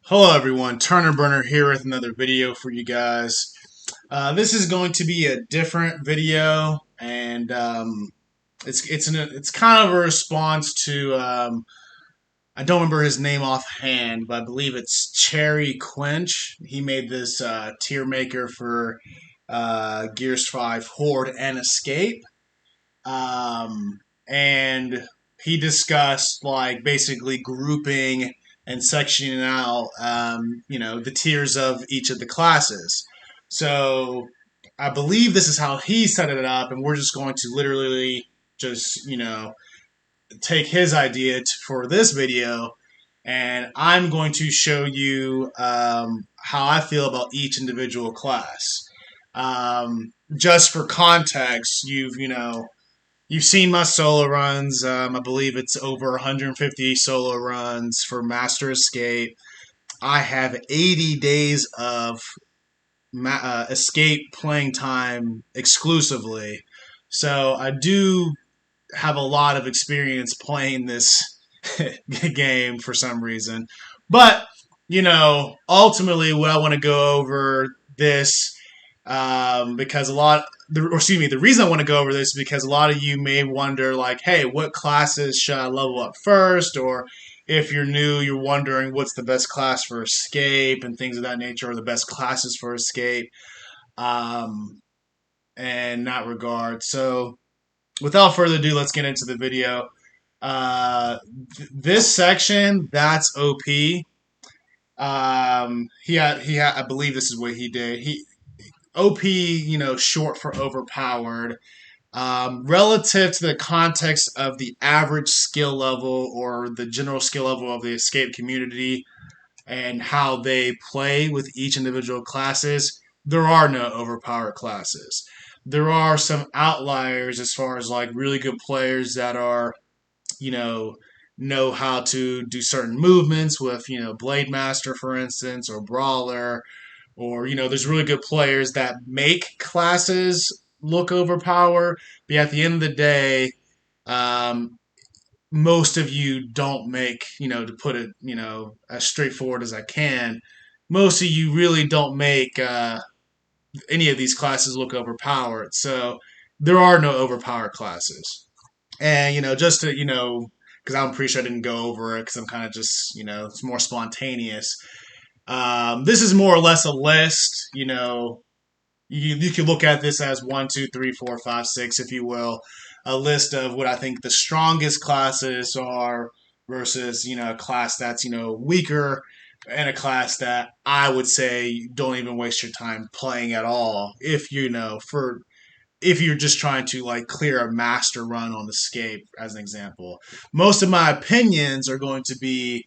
Hello everyone, Turner Burner here with another video for you guys. This is going to be a different video, and it's kind of a response to I don't remember his name offhand, but I believe it's Cherry Quench. He made this tier maker for Gears 5 Horde and Escape, and he discussed like basically grouping and sectioning out, the tiers of each of the classes. So I believe this is how he set it up, and we're just going to literally just, take his idea for this video, and I'm going to show you how I feel about each individual class. Just for context, you've seen my solo runs. I believe it's over 150 solo runs for Master Escape. I have 80 days of Escape playing time exclusively. So I do have a lot of experience playing this game for some reason. But, ultimately what I want to go over this because the reason I want to go over this is because a lot of you may wonder, like, hey, what classes should I level up first? Or if you're new, you're wondering what's the best class for Escape and things of that nature, or the best classes for Escape, and that regard. So, without further ado, let's get into the video. This section, that's OP. I believe this is what he did. OP, short for overpowered. Relative to the context of the average skill level or the general skill level of the Escape community and how they play with each individual classes, there are no overpowered classes. There are some outliers as far as like really good players that are, know how to do certain movements with, Blade Master, for instance, or Brawler, or, there's really good players that make classes look overpowered, but at the end of the day, most of you don't make, to put it, as straightforward as I can, most of you really don't make any of these classes look overpowered. So there are no overpowered classes. And, just to, because I'm pretty sure I didn't go over it because I'm kind of just, it's more spontaneous. This is more or less a list. You could look at this as 1, 2, 3, 4, 5, 6, if you will, a list of what I think the strongest classes are versus a class that's weaker, and a class that I would say don't even waste your time playing at all if if you're just trying to like clear a master run on Escape, as an example. Most of my opinions are going to be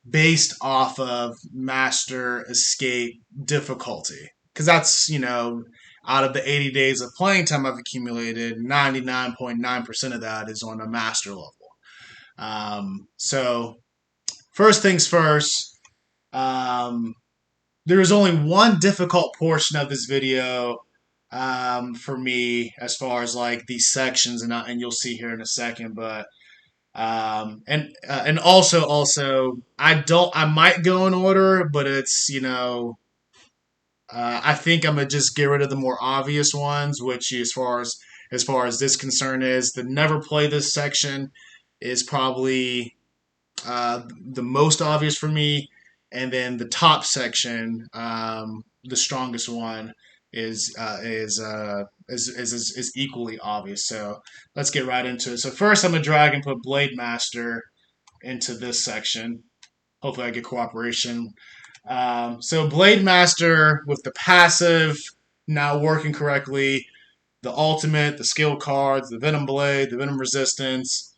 based off of Master Escape difficulty. Because that's, out of the 80 days of playing time I've accumulated, 99.9% of that is on a master level. So, first things first, there is only one difficult portion of this video for me as far as like these sections, and you'll see here in a second, but and also I might go in order, but it's I think I'm gonna just get rid of the more obvious ones, which as far as this concern is, the never play this section is probably the most obvious for me, and then the top section, the strongest one, is equally obvious. So let's get right into it. So first, I'm gonna drag and put Blade Master into this section. Hopefully, I get cooperation. So Blade Master with the passive now working correctly, the ultimate, the skill cards, the Venom Blade, the Venom Resistance,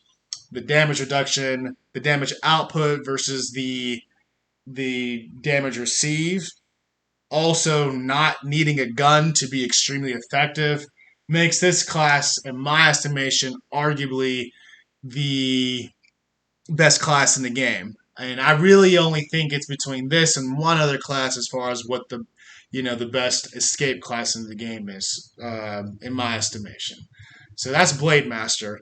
the damage reduction, the damage output versus the damage received. Also, not needing a gun to be extremely effective makes this class, in my estimation, arguably the best class in the game. And I really only think it's between this and one other class as far as what the best Escape class in the game is, in my estimation. So that's Blade Master.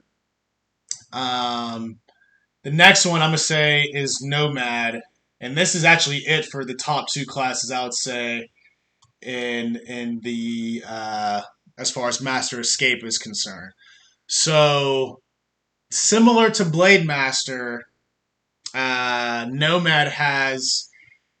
The next one I'm gonna say is Nomad. And this is actually it for the top two classes, I would say, in the as far as Master Escape is concerned. So similar to Blade Master, Nomad has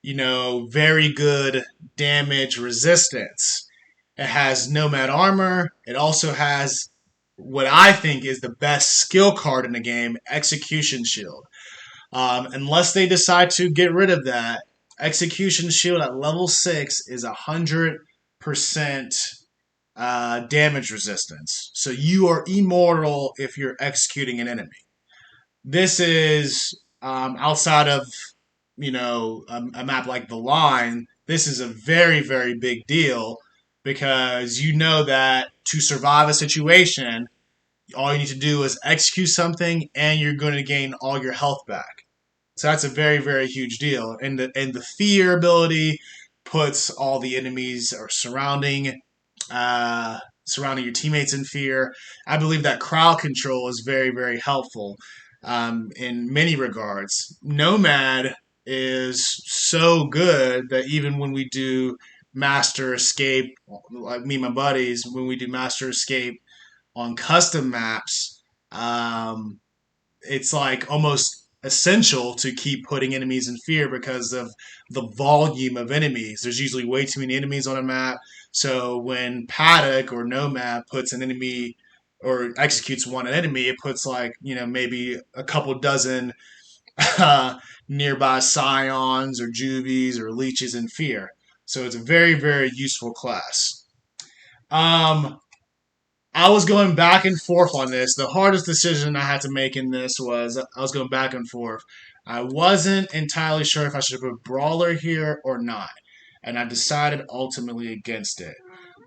very good damage resistance. It has Nomad armor. It also has what I think is the best skill card in the game, Execution Shield. Unless they decide to get rid of that, Execution Shield at level 6 is 100% damage resistance. So you are immortal if you're executing an enemy. This is outside of a map like the Line. This is a very very big deal because you know that to survive a situation, all you need to do is execute something, and you're going to gain all your health back. So that's a very very huge deal. And the fear ability puts all the enemies or surrounding your teammates in fear. I believe that crowd control is very very helpful in many regards. Nomad is so good that even when we do Master Escape, like me and my buddies, when we do Master Escape on custom maps, it's like almost essential to keep putting enemies in fear because of the volume of enemies. There's usually way too many enemies on a map. So when Paddock or Nomad puts an enemy or executes one enemy, it puts like, maybe a couple dozen nearby Scions or Juvies or Leeches in fear. So it's a very, very useful class. Um, I was going back and forth on this. The hardest decision I had to make in this was I was going back and forth. I wasn't entirely sure if I should put Brawler here or not, and I decided ultimately against it.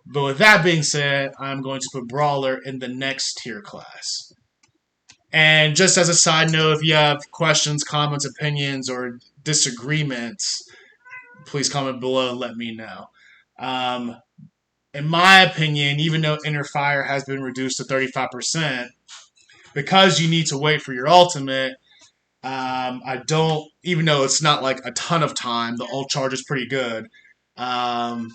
But with that being said, I'm going to put Brawler in the next tier class. And just as a side note, if you have questions, comments, opinions, or disagreements, please comment below and let me know. Um, in my opinion, even though inner fire has been reduced to 35%, because you need to wait for your ultimate, I don't, even though it's not like a ton of time, the ult charge is pretty good. Um,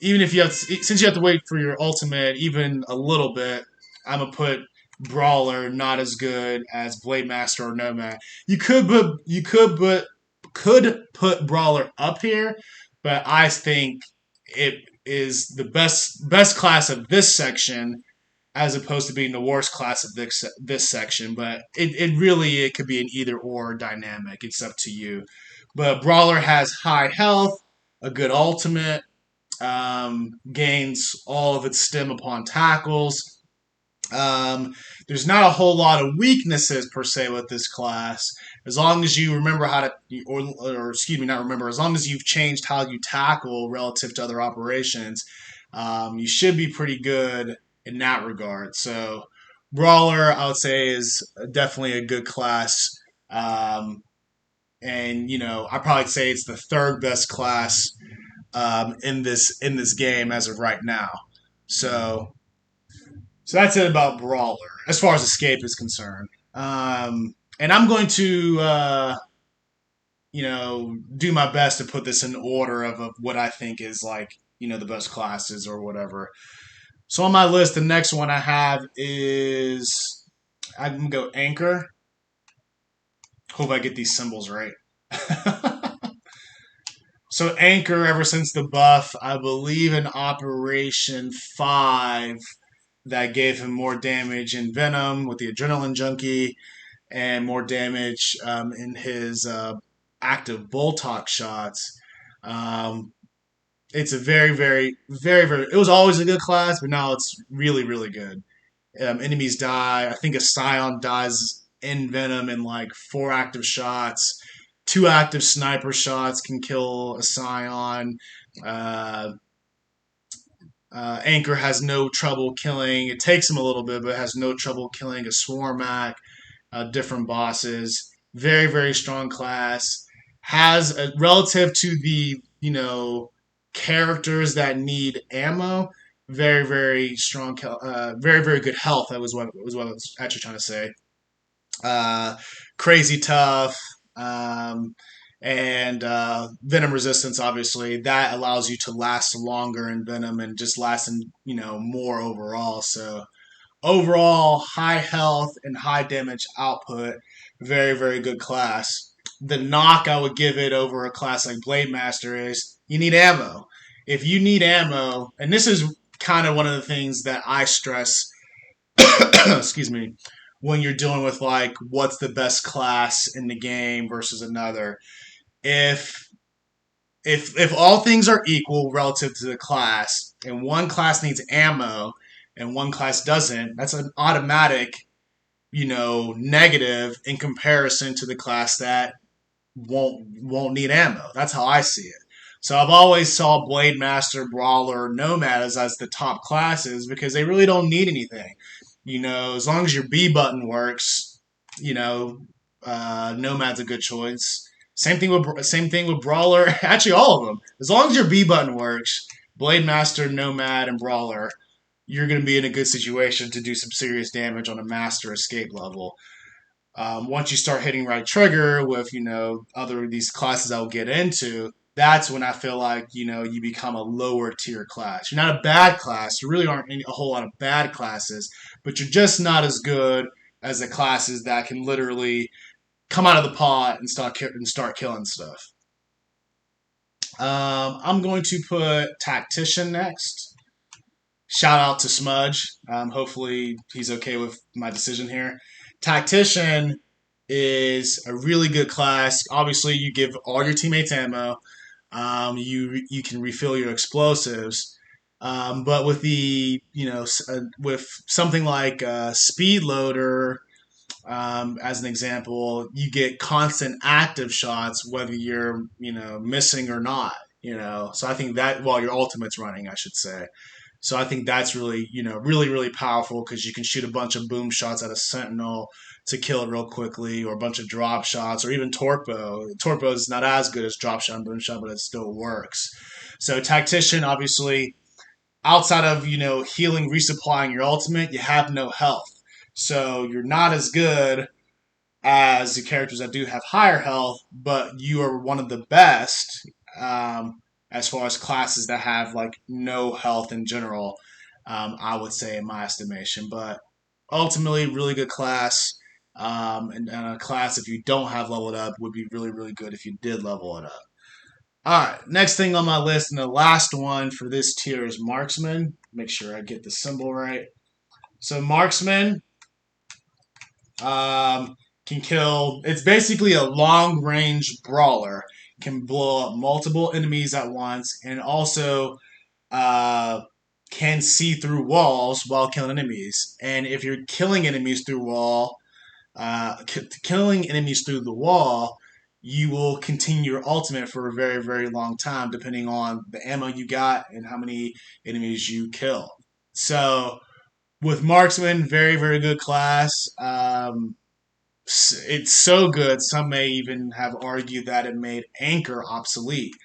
Even if you have, since you have to wait for your ultimate even a little bit, I'm gonna put Brawler not as good as Blade Master or Nomad. You could put Brawler up here, but I think it is the best class of this section as opposed to being the worst class of this section. But it could be an either or dynamic. It's up to you. But Brawler has high health, a good ultimate, gains all of its stim upon tackles. There's not a whole lot of weaknesses per se with this class, as long as you remember how to, or excuse me, not remember. As long as you've changed how you tackle relative to other operations, you should be pretty good in that regard. So, Brawler, I would say, is definitely a good class. And I'd probably say it's the third best class in this game as of right now. So so that's it about Brawler as far as Escape is concerned. And I'm going to do my best to put this in order of what I think is like the best classes or whatever. So on my list, the next one I have is I'm gonna go Anchor. Hope I get these symbols right. So Anchor, ever since the buff, I believe in Operation 5, that gave him more damage in Venom with the Adrenaline Junkie and more damage in his active Boltok shots. Um, it's a very, very, very, very. It was always a good class, but now it's really, really good. Enemies die. I think a Scion dies in Venom in like 4 active shots. 2 active sniper shots can kill a Scion. Uh, Anchor has no trouble killing. It takes him a little bit, but has no trouble killing a Swarmac, different bosses. Very, very strong class. Has relative to the characters that need ammo. Very, very strong. Very, very good health. That was what I was actually trying to say. Uh, Crazy tough. Um, And venom resistance, obviously, that allows you to last longer in venom and just last in, more overall. So overall, high health and high damage output, very, very good class. The knock I would give it over a class like Blade Master is you need ammo. If you need ammo, and this is kind of one of the things that I stress, excuse me, when you're dealing with like what's the best class in the game versus another. If if all things are equal relative to the class, and one class needs ammo and one class doesn't, that's an automatic, negative in comparison to the class that won't need ammo. That's how I see it. So I've always saw Blade Master, Brawler, Nomad as the top classes because they really don't need anything. As long as your B button works, Nomad's a good choice. Same thing with Brawler. Actually, all of them. As long as your B button works, Blade Master, Nomad, and Brawler, you're going to be in a good situation to do some serious damage on a Master Escape level. Once you start hitting right trigger with other of these classes I'll get into, that's when I feel like you become a lower tier class. You're not a bad class. There really aren't a whole lot of bad classes, but you're just not as good as the classes that can literally come out of the pot and start killing stuff. I'm going to put Tactician next. Shout out to Smudge. Hopefully he's okay with my decision here. Tactician is a really good class. Obviously, you give all your teammates ammo. You can refill your explosives. But with with something like Speed Loader, as an example, you get constant active shots whether you're missing or not. So I think that while your ultimate's running, I should say. So I think that's really, really, really powerful because you can shoot a bunch of boom shots at a sentinel to kill it real quickly, or a bunch of drop shots, or even torpo. Torpo is not as good as drop shot and boom shot, but it still works. So tactician, obviously, outside of healing, resupplying your ultimate, you have no health. So you're not as good as the characters that do have higher health, but you are one of the best. As far as classes that have like no health in general, I would say in my estimation. But ultimately, really good class, and a class if you don't have leveled up would be really really good if you did level it up. All right, next thing on my list and the last one for this tier is Marksman. Make sure I get the symbol right. So Marksman can kill. It's basically a long range brawler. Can blow up multiple enemies at once, and also can see through walls while killing enemies. And if you're killing enemies through killing enemies through the wall, you will continue your ultimate for a very, very long time, depending on the ammo you got and how many enemies you kill. So, with Marksman, very, very good class. It's so good, some may even have argued that it made Anchor obsolete.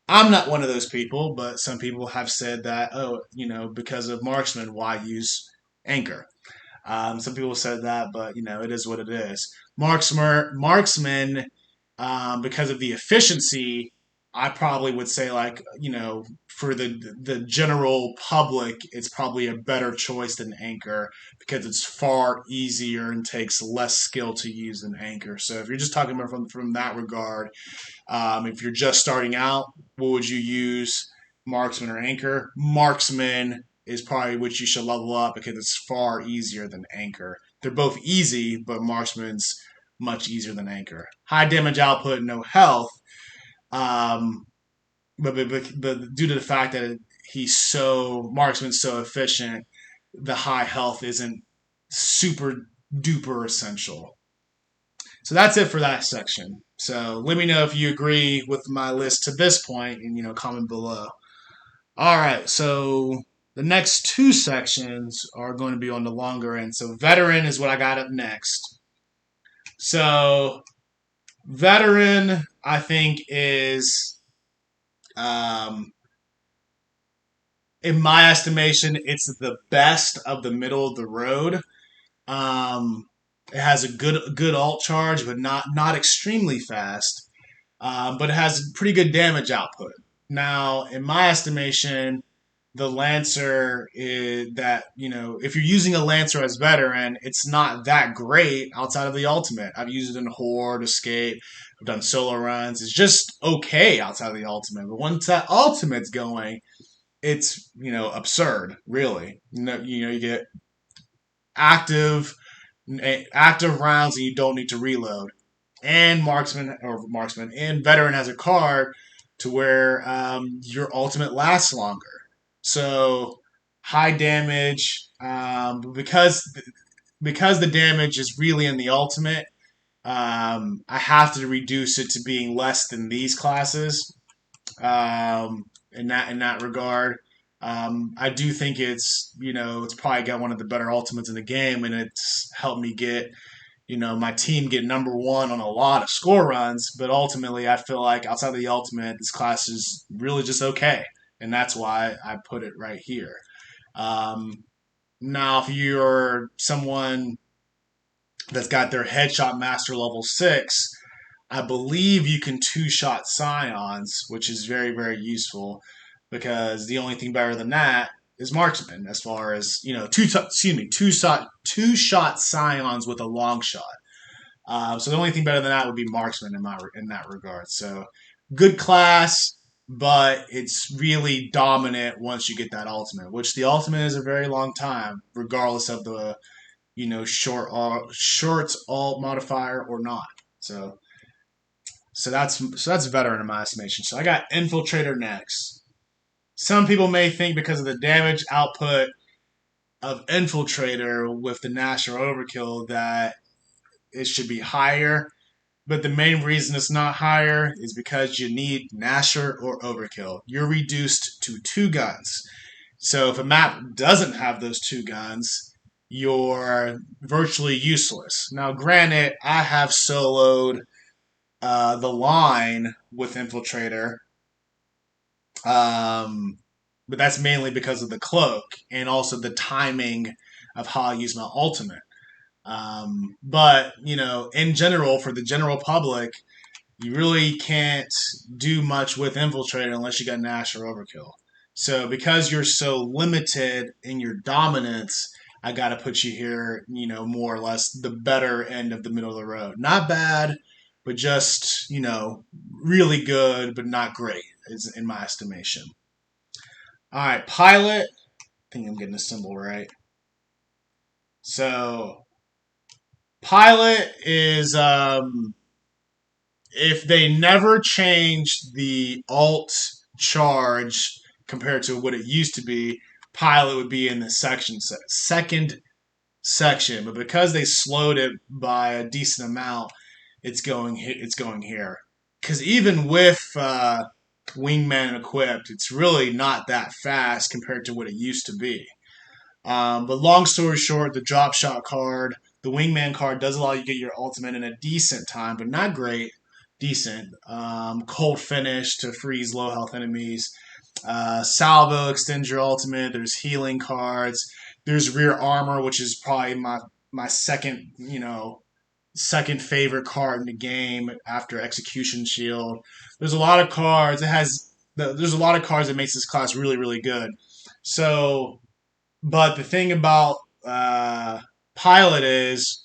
I'm not one of those people, but some people have said that, oh, because of Marksman, why use Anchor? Some people said that, but it is what it is. Marksman, because of the efficiency, I probably would say like for the general public, it's probably a better choice than Anchor because it's far easier and takes less skill to use than Anchor. So if you're just talking about from that regard, if you're just starting out, what would you use, Marksman or Anchor? Marksman is probably what you should level up because it's far easier than Anchor. They're both easy, but Marksman's much easier than Anchor. High damage output, no health. Um, but due to the fact that Marksman's so efficient, the high health isn't super duper essential. So that's it for that section. So let me know if you agree with my list to this point, and comment below. All right, so the next two sections are going to be on the longer end. So veteran is what I got up next. So veteran, I think, is, in my estimation, it's the best of the middle of the road. It has a good alt charge, but not extremely fast. but it has pretty good damage output. Now, in my estimation, the Lancer is that, if you're using a Lancer as veteran, it's not that great outside of the ultimate. I've used it in Horde, Escape, I've done solo runs. It's just okay outside of the ultimate. But once that ultimate's going, it's, absurd, really. You get active active rounds and you don't need to reload. And marksman and veteran has a card to where your ultimate lasts longer. So high damage because the damage is really in the ultimate. I have to reduce it to being less than these classes. In that regard. I do think it's probably got one of the better ultimates in the game, and it's helped me get my team get number one on a lot of score runs. But ultimately, I feel like outside of the ultimate, this class is really just okay, and that's why I put it right here. Um, Now, if you're someone that's got their headshot master level 6, I believe you can two-shot scions, which is very, very useful because the only thing better than that is marksman as far as, two-shot scions with a long shot. So the only thing better than that would be marksman in that regard. So good class, but it's really dominant once you get that ultimate, which the ultimate is a very long time, regardless of the short alt modifier or not. So that's veteran in my estimation. So I got Infiltrator next. Some people may think because of the damage output of Infiltrator with the Nash or Overkill that it should be higher. But the main reason it's not higher is because you need Nasher or Overkill. You're reduced to 2 guns. So if a map doesn't have those 2 guns, you're virtually useless. Now, granted, I have soloed the line with Infiltrator, but that's mainly because of the cloak and also the timing of how I use my ultimate. But in general, for the general public, you really can't do much with Infiltrator unless you got Nash or Overkill. So because you're so limited in your dominance, I got to put you here, more or less the better end of the middle of the road. Not bad, but just, really good, but not great, is in my estimation. All right, Pilot. I think I'm getting the symbol right. So, Pilot is, if they never changed the alt charge compared to what it used to be, Pilot would be in the second section. But because they slowed it by a decent amount, it's going here. Because even with Wingman equipped, it's really not that fast compared to what it used to be. But long story short, the drop shot card, the Wingman card does allow you to get your ultimate in a decent time, but not great. Decent. Cold finish to freeze low health enemies. Salvo extends your ultimate. There's healing cards. There's rear armor, which is probably my second favorite card in the game after Execution Shield. There's a lot of cards. There's a lot of cards that makes this class really, really good. So, but the thing about Pilot is,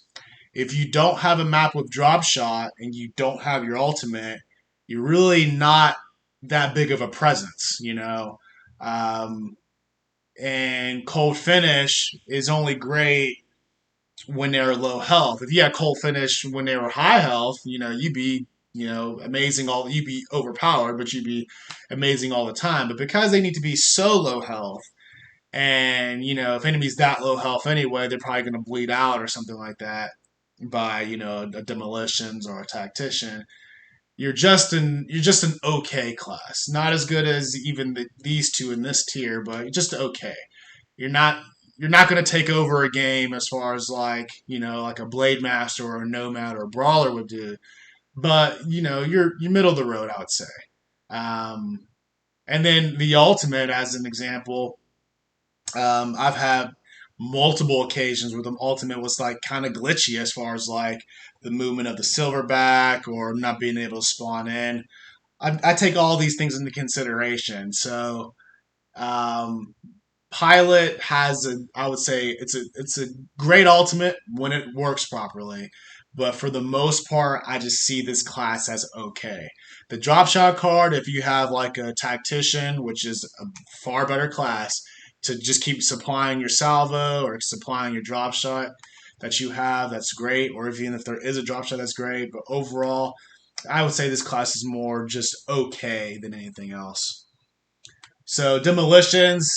if you don't have a map with drop shot and you don't have your ultimate, you're really not that big of a presence, And cold finish is only great when they're low health. If you had cold finish when they were high health, you'd be, amazing you'd be overpowered, but you'd be amazing all the time. But because they need to be so low health, and if enemies that low health anyway, they're probably going to bleed out or something like that by a Demolitions or a Tactician. You're just an okay class, not as good as even these two in this tier, but just okay. You're not going to take over a game as far as like a Blade Master or a Nomad or a Brawler would do, but you're middle of the road, I would say. And then the ultimate, as an example, I've had multiple occasions where the ultimate was like kind of glitchy as far as like the movement of the silverback or not being able to spawn in. I take all these things into consideration. So um, Pilot has a, I would say it's a great ultimate when it works properly, but for the most part, I just see this class as okay. The drop shot card, if you have like a tactician, which is a far better class, to just keep supplying your salvo or supplying your drop shot that you have, that's great. Or even if there is a drop shot, that's great. But overall, I would say this class is more just okay than anything else. So demolitions,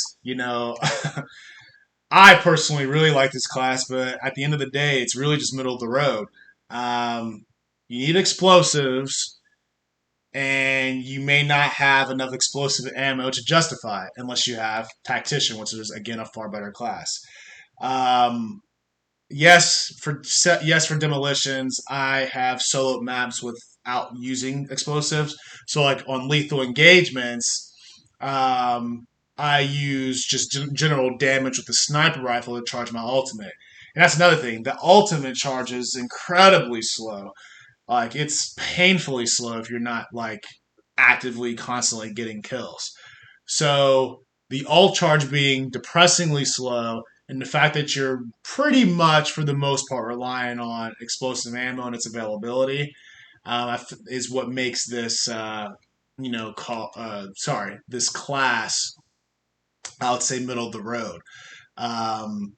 I personally really like this class, but at the end of the day, it's really just middle of the road. Um, you need explosives, and you may not have enough explosive ammo to justify it unless you have tactician, which is again a far better class. Um, yes for demolitions, I have solo maps without using explosives. So like on lethal engagements, um, I use just general damage with the sniper rifle to charge my ultimate. And that's another thing. The ultimate charge is incredibly slow. Like it's painfully slow if you're not like actively constantly getting kills. So the ult charge being depressingly slow, and the fact that you're pretty much for the most part relying on explosive ammo and its availability is what makes this this class, I would say, middle of the road. Um,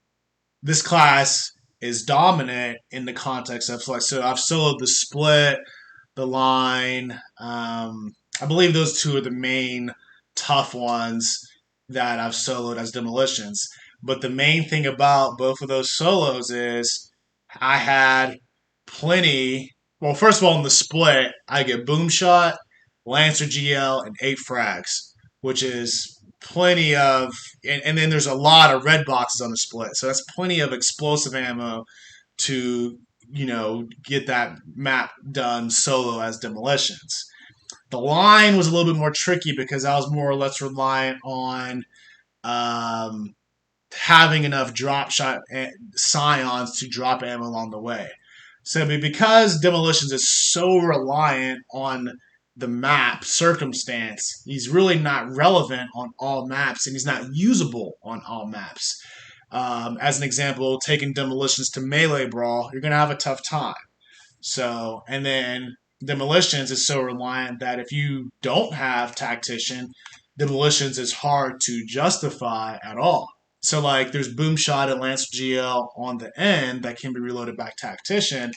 this class is dominant in the context of like, so I've soloed the split, the line. I believe those two are the main tough ones that I've soloed as demolitions. But the main thing about both of those solos is I had plenty. Well, first of all, in the split, I get boom shot, Lancer GL, and 8 frags, which is plenty of. And then there's a lot of red boxes on the split, so that's plenty of explosive ammo to get that map done solo as demolitions. The line was a little bit more tricky because I was more or less reliant on um, having enough drop shot scions to drop ammo along the way. So because demolitions is so reliant on the map circumstance, he's really not relevant on all maps, and he's not usable on all maps. As an example, taking demolitions to melee brawl, you're going to have a tough time. So, and then demolitions is so reliant that if you don't have tactician, demolitions is hard to justify at all. So, like, there's boom shot and Lancer GL on the end that can be reloaded back tactician,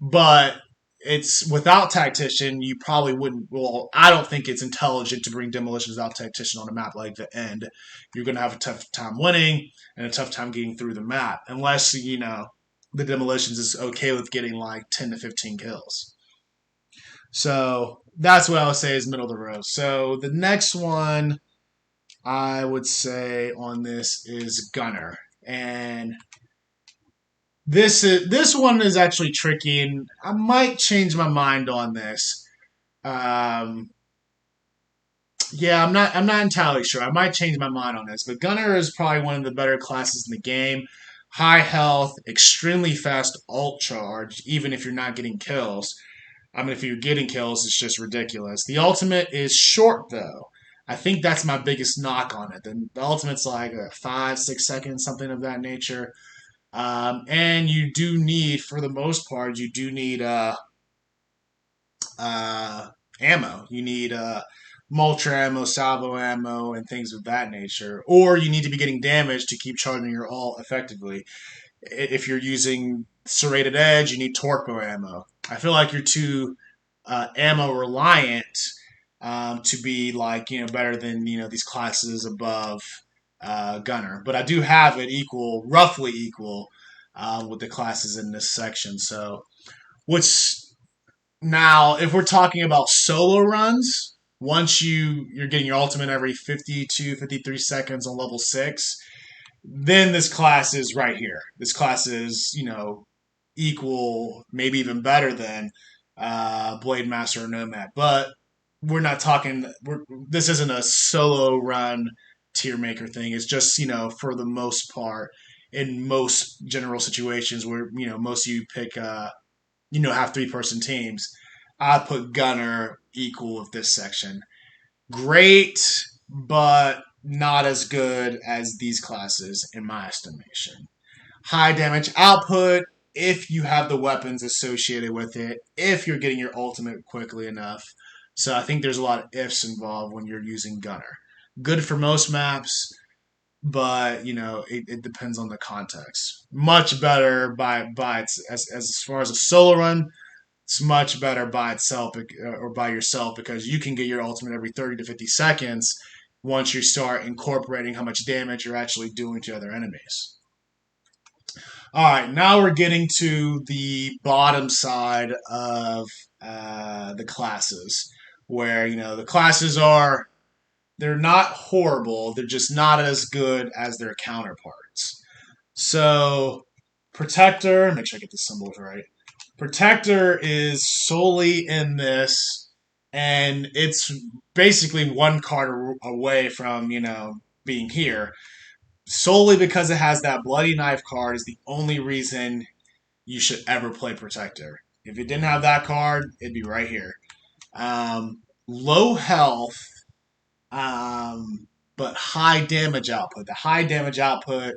but it's without tactician, you probably wouldn't. Well, I don't think it's intelligent to bring demolitions without tactician on a map like the end. You're going to have a tough time winning and a tough time getting through the map, unless the demolitions is okay with getting like 10 to 15 kills. So that's what I would say is middle of the road. So the next one I would say on this is Gunner, and this one is actually tricky, and I might change my mind on this. Um, yeah, I'm not entirely sure. I might change my mind on this, but Gunner is probably one of the better classes in the game. High health, extremely fast ult charge, even if you're not getting kills. I mean, if you're getting kills, it's just ridiculous. The ultimate is short, though. I think that's my biggest knock on it. The ultimate's like 5, 6 seconds, something of that nature. And you do need, for the most part, you do need ammo. You need mulcher ammo, salvo ammo, and things of that nature. Or you need to be getting damage to keep charging your ult effectively. If you're using serrated edge, you need torpo ammo. I feel like you're too ammo reliant to be like better than these classes above gunner. But I do have it roughly equal with the classes in this section. So, which now, if we're talking about solo runs, once you're getting your ultimate every 52, 53 seconds on level 6, then this class is right here. This class is, equal, maybe even better than Blade Master or Nomad. But we're not talking. This isn't a solo run tier maker thing. It's just for the most part, in most general situations where most of you pick have 3-person teams. I put gunner equal with this section. Great, but not as good as these classes in my estimation. High damage output if you have the weapons associated with it, if you're getting your ultimate quickly enough. So I think there's a lot of ifs involved when you're using gunner. Good for most maps, but it depends on the context. Much better by its as far as a solo run. It's much better by itself or by yourself because you can get your ultimate every 30 to 50 seconds once you start incorporating how much damage you're actually doing to other enemies. All right, now we're getting to the bottom side of the classes, where the classes they're not horrible, they're just not as good as their counterparts. So, Protector, make sure I get the symbols right. Protector is solely in this, and it's basically one card away from being here. Solely because it has that bloody knife card is the only reason you should ever play Protector. If it didn't have that card, it'd be right here. Low health, but high damage output. The high damage output,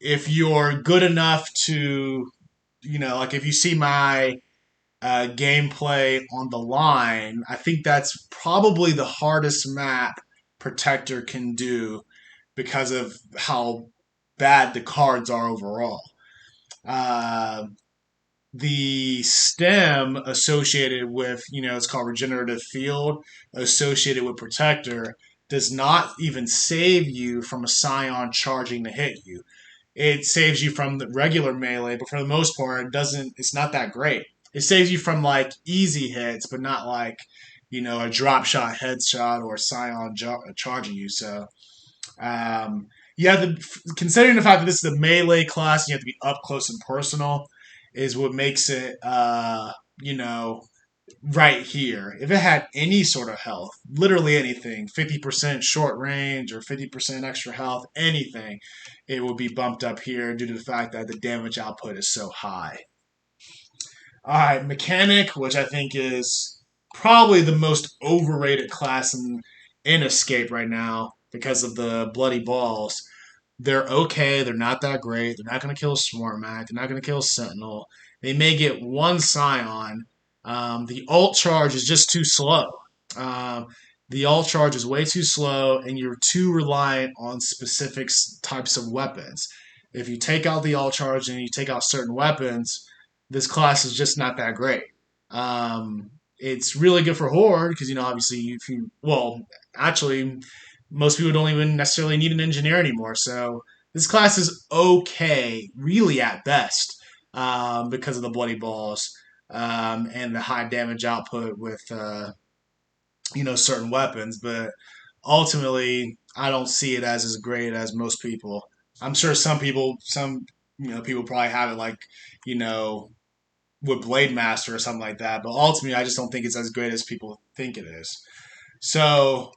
if you're good enough to, like if you see my gameplay on the line, I think that's probably the hardest map Protector can do because of how bad the cards are overall. Uh, the stem associated with, it's called Regenerative Field, associated with Protector, does not even save you from a Scion charging to hit you. It saves you from the regular melee, but for the most part, it's not that great. It saves you from like easy hits, but not like, a drop shot, headshot, or Scion charging you. So, you have to, considering the fact that this is a melee class, you have to be up close and personal, is what makes it, right here. If it had any sort of health, literally anything, 50% short range or 50% extra health, anything, it would be bumped up here due to the fact that the damage output is so high. All right, Mechanic, which I think is probably the most overrated class in Escape right now because of the bloody balls. They're okay. They're not that great. They're not going to kill Smart Mac. They're not going to kill Sentinel. They may get one Scion. The ult charge is just too slow. Um, the ult charge is way too slow, and you're too reliant on specific types of weapons. If you take out the ult charge and you take out certain weapons, this class is just not that great. It's really good for Horde because obviously if you actually most people don't even necessarily need an engineer anymore. So this class is okay, really at best, because of the bloody balls and the high damage output with certain weapons. But ultimately, I don't see it as great as most people. I'm sure some people probably have it like you know with Blade Master or something like that. But ultimately, I just don't think it's as great as people think it is. So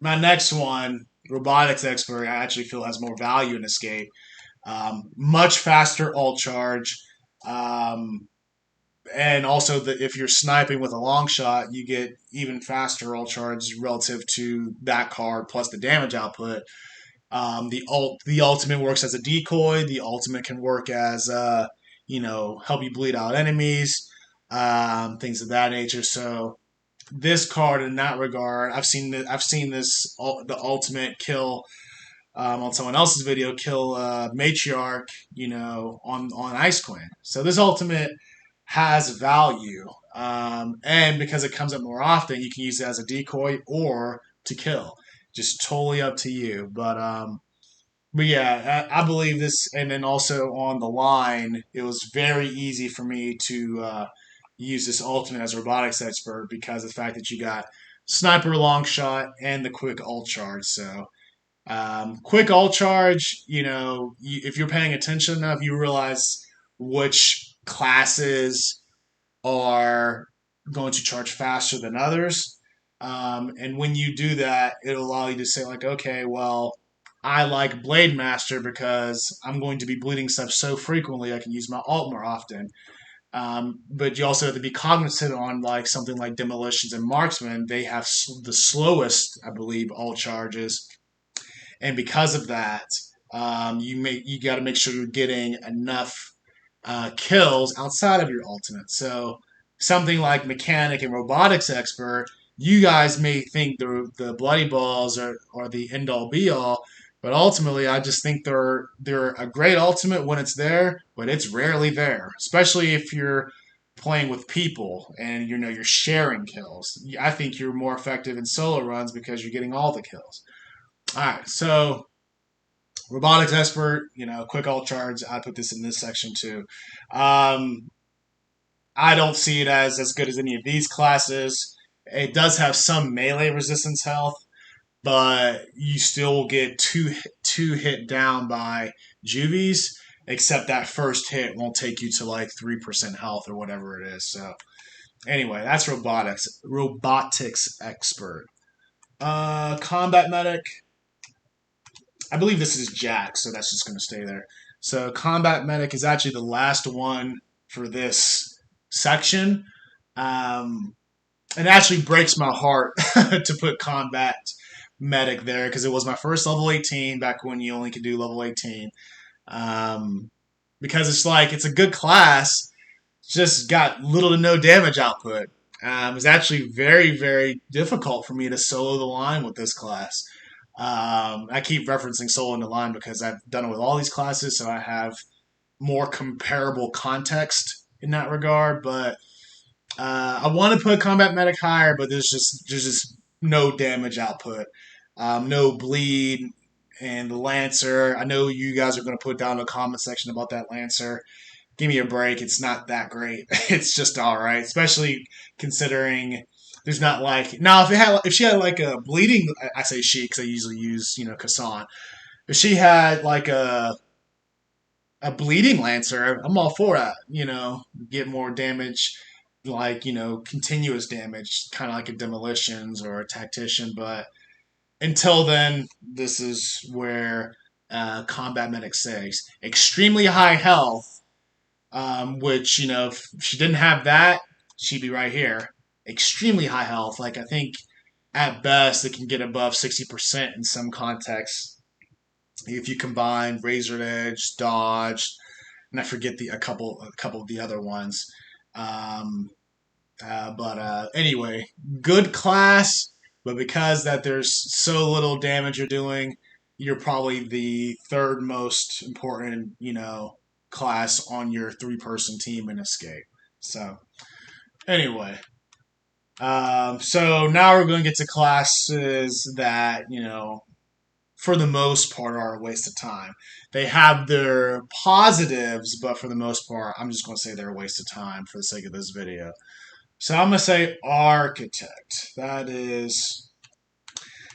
my next one, Robotics Expert, I actually feel has more value in Escape. Much faster ult charge. And also, if you're sniping with a long shot, you get even faster ult charge relative to that card plus the damage output. The ultimate works as a decoy. The ultimate can work as help you bleed out enemies, things of that nature. So this card in that regard, I've seen this the ultimate kill on someone else's video kill Matriarch, on Ice Queen. So this ultimate has value, and because it comes up more often, you can use it as a decoy or to kill. Just totally up to you, but yeah, I believe this, and then also on the line, it was very easy for me to use this ultimate as a robotics expert because of the fact that you got sniper long shot and the quick ult charge. So quick ult charge, if you're paying attention enough, you realize which classes are going to charge faster than others. And when you do that, it'll allow you to say like, okay, well, I like Blade Master because I'm going to be bleeding stuff so frequently I can use my alt more often. But you also have to be cognizant on like something like Demolitions and Marksman. They have the slowest, I believe, alt charges, and because of that, you got to make sure you're getting enough kills outside of your ultimate. So something like Mechanic and Robotics Expert, you guys may think the Bloody Balls are the end all be all, but ultimately I just think they're a great ultimate when it's there, but it's rarely there, especially if you're playing with people and you're sharing kills. I think you're more effective in solo runs because you're getting all the kills. All right, so Robotics Expert, quick alt charge. I put this in this section too. Um, I don't see it as good as any of these classes. It does have some melee resistance health, but you still get two hit down by juvies. Except that first hit won't take you to like 3% health or whatever it is. So anyway, that's robotics expert. Combat medic. I believe this is Jack, so that's just going to stay there. So combat medic is actually the last one for this section. It actually breaks my heart to put combat medic there because it was my first level 18 back when you only could do level 18. Because it's a good class, just got little to no damage output. It's actually very, very difficult for me to solo the line with this class. I keep referencing solo in the line because I've done it with all these classes, so I have more comparable context in that regard. But I want to put combat medic higher, but there's just no damage output, no bleed, and the lancer. I know you guys are going to put down in the comment section about that lancer. Give me a break. It's not that great. It's just all right, especially considering there's not like now if she had like a bleeding. I say she because I usually use Kassan. If she had like a bleeding lancer, I'm all for that. Get more damage, like continuous damage, kind of like a demolitions or a tactician. But until then, this is where combat medic says extremely high health. Which if she didn't have that, she'd be right here. Extremely high health. Like I think at best it can get above 60% in some contexts if you combine Razor Edge, Dodge, and I forget a couple of the other ones. But anyway, good class, but because that there's so little damage you're doing, you're probably the third most important, class on your three-person team in Escape. So anyway, so now we're going to get to classes that for the most part are a waste of time. They have their positives, but for the most part, I'm just going to say they're a waste of time for the sake of this video. So I'm going to say Architect. That is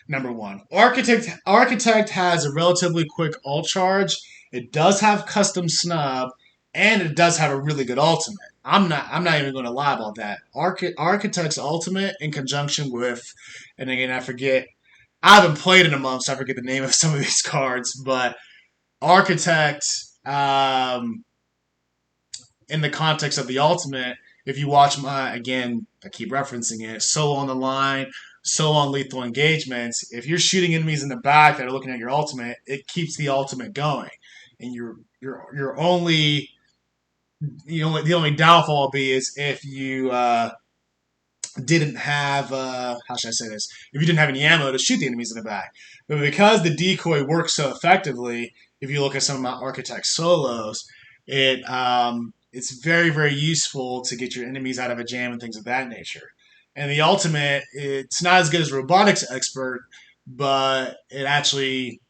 number one. Architect has a relatively quick ult charge. It does have custom snub, and it does have a really good ultimate. I'm not even going to lie about that. Architect's ultimate in conjunction with, and again I haven't played in a month, so I forget the name of some of these cards, but Architect, in the context of the ultimate, if you watch again, I keep referencing it, solo on the line, solo on lethal engagements, if you're shooting enemies in the back that are looking at your ultimate, it keeps the ultimate going. And you're only, the only downfall will be is if you didn't have, how should I say this? If you didn't have any ammo to shoot the enemies in the back. But because the decoy works so effectively, if you look at some of my Architect solos, it's very, very useful to get your enemies out of a jam and things of that nature. And the ultimate, it's not as good as Robotics Expert, but it actually,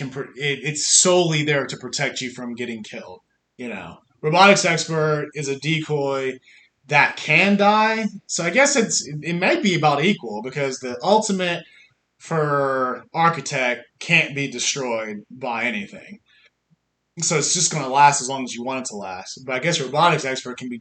it's solely there to protect you from getting killed. Robotics Expert is a decoy that can die, so I guess it might be about equal because the ultimate for Architect can't be destroyed by anything. So it's just going to last as long as you want it to last. But I guess Robotics Expert can be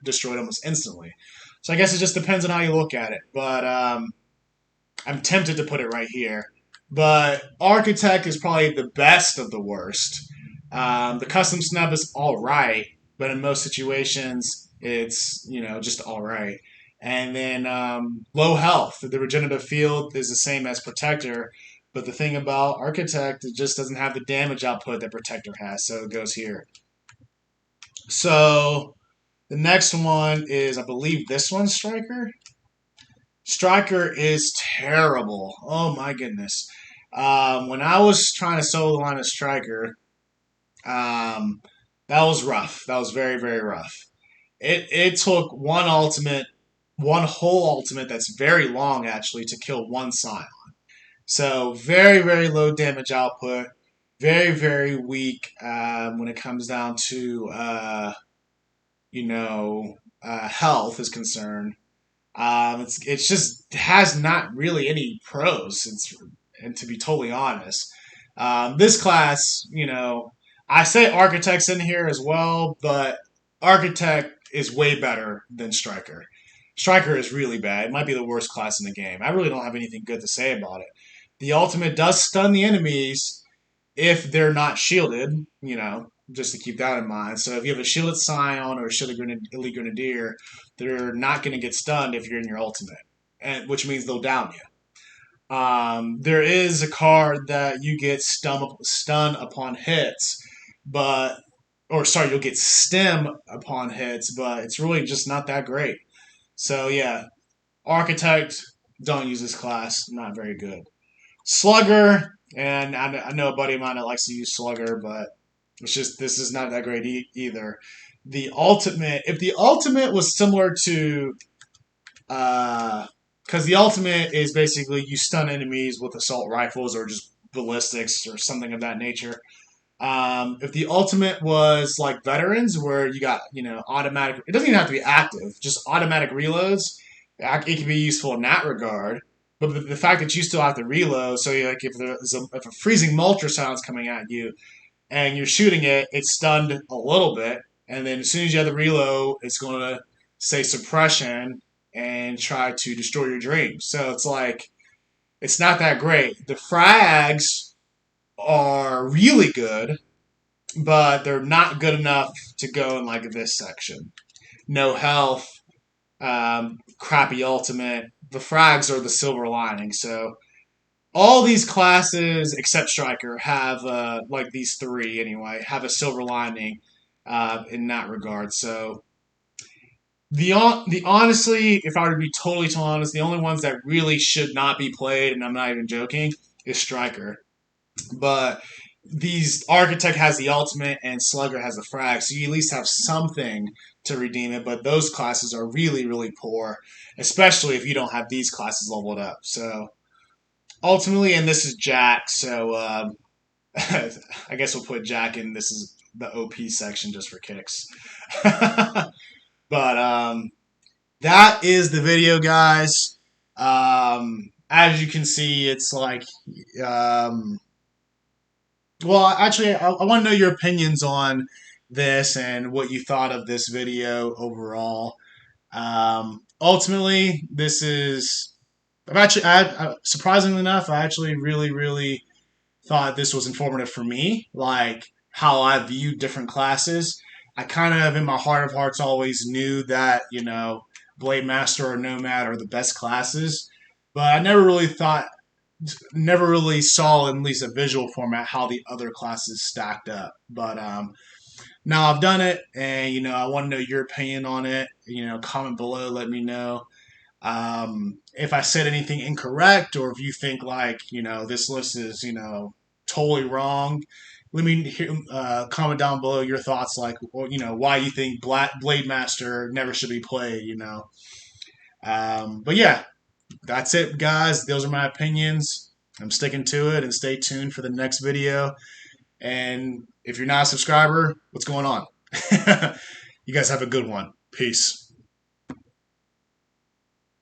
destroyed almost instantly. So I guess it just depends on how you look at it. But I'm tempted to put it right here. But Architect is probably the best of the worst. The custom snub is all right, but in most situations, it's just all right. And then low health. The regenerative field is the same as Protector, but the thing about Architect, it just doesn't have the damage output that Protector has, so it goes here. So the next one is, I believe, this one, Striker. Striker is terrible. Oh my goodness. When I was trying to solo line a Striker, um, that was rough. That was very, very rough. It took one whole ultimate that's very long actually to kill one Scion. So very, very low damage output. Very, very weak when it comes down to health is concerned. It's just has not really any pros. And to be totally honest, this class, I say Architect's in here as well, but Architect is way better than Striker. Striker is really bad. It might be the worst class in the game. I really don't have anything good to say about it. The ultimate does stun the enemies if they're not shielded, just to keep that in mind. So if you have a shielded Scion or a shielded Elite Grenadier, they're not going to get stunned if you're in your ultimate, which means they'll down you. There is a card that you get stun upon hits, you'll get stem upon hits, but it's really just not that great. So yeah, Architect, don't use this class, not very good. Slugger, and I know a buddy of mine that likes to use Slugger, but this is not that great either. The ultimate, if the ultimate was similar to, because the ultimate is basically you stun enemies with assault rifles or just ballistics or something of that nature. If the ultimate was like Veterans, where you got automatic, it doesn't even have to be active, just automatic reloads. It can be useful in that regard. But the fact that you still have to reload, so like if a freezing multrasound is coming at you and you're shooting it, it's stunned a little bit, and then as soon as you have the reload, it's going to say suppression and try to destroy your dreams. So it's like it's not that great. The frags are really good, but they're not good enough to go in like this section. No health, crappy ultimate. The frags are the silver lining. So all these classes except Striker have like these three anyway have a silver lining in that regard. So the honestly, if I were to be totally honest, the only ones that really should not be played, and I'm not even joking, is Striker. But these Architect has the ultimate and Slugger has the frag, so you at least have something to redeem it. But those classes are really, really poor, especially if you don't have these classes leveled up. So ultimately, and this is Jack, so I guess we'll put Jack in. This is the OP section just for kicks. But that is the video, guys. As you can see, it's like well, actually, I want to know your opinions on this and what you thought of this video overall. Ultimately, this is. Surprisingly enough, I actually really, really thought this was informative for me, like how I view different classes. I kind of, in my heart of hearts, always knew that, Blade Master or Nomad are the best classes, but I never really saw in at least a visual format how the other classes stacked up. But now I've done it, and I want to know your opinion on it. Comment below, let me know if I said anything incorrect, or if you think like this list is totally wrong. Let me hear, comment down below your thoughts, like why you think Blade Master never should be played. But yeah, that's it, guys. Those are my opinions. I'm sticking to it, and stay tuned for the next video. And if you're not a subscriber, what's going on? You guys have a good one. Peace.